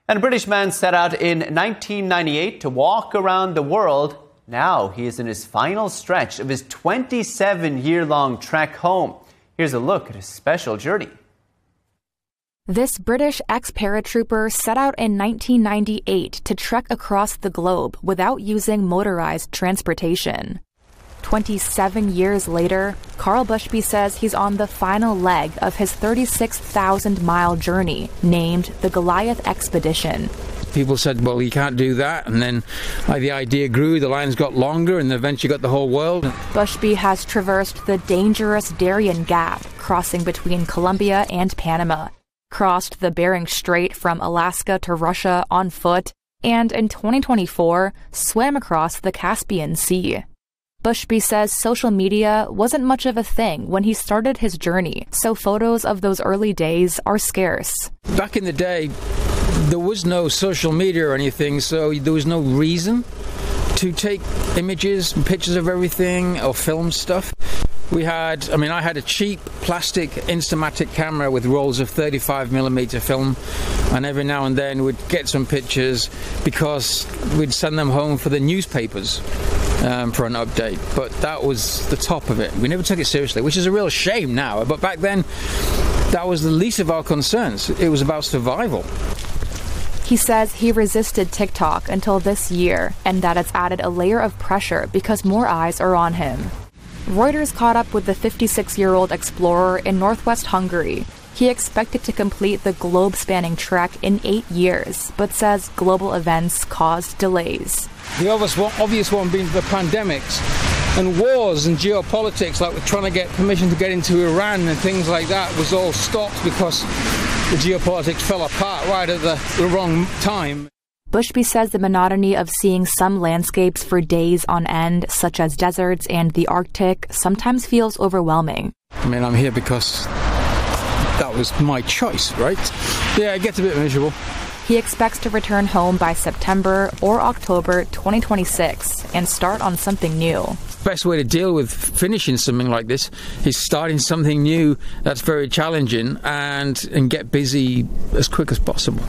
And a British man set out in 1998 to walk around the world. Now he is in his final stretch of his 27-year-long trek home. Here's a look at his special journey. This British ex-paratrooper set out in 1998 to trek across the globe without using motorized transportation. 27 years later, Carl Bushby says he's on the final leg of his 36,000-mile journey, named the Goliath Expedition. People said, well, you can't do that, and then the idea grew, the lines got longer, and eventually got the whole world. Bushby has traversed the dangerous Darien Gap, crossing between Colombia and Panama, crossed the Bering Strait from Alaska to Russia on foot, and in 2024, swam across the Caspian Sea. Bushby says social media wasn't much of a thing when he started his journey, so photos of those early days are scarce. Back in the day, there was no social media or anything, so there was no reason to take images and pictures of everything or film stuff. I had a cheap plastic Instamatic camera with rolls of 35mm film, and every now and then we'd get some pictures because we'd send them home for the newspapers for an update. But that was the top of it. We never took it seriously, which is a real shame now. But back then, that was the least of our concerns. It was about survival. He says he resisted TikTok until this year, and that it's added a layer of pressure because more eyes are on him. Reuters caught up with the 56-year-old explorer in northwest Hungary. He expected to complete the globe-spanning trek in 8 years, but says global events caused delays. The obvious one being the pandemics and wars and geopolitics, like we're trying to get permission to get into Iran and things like that, was all stopped because the geopolitics fell apart right at the wrong time. Bushby says the monotony of seeing some landscapes for days on end, such as deserts and the Arctic, sometimes feels overwhelming. I'm here because that was my choice, right? Yeah, it gets a bit miserable. He expects to return home by September or October 2026 and start on something new. Best way to deal with finishing something like this is starting something new that's very challenging and get busy as quick as possible.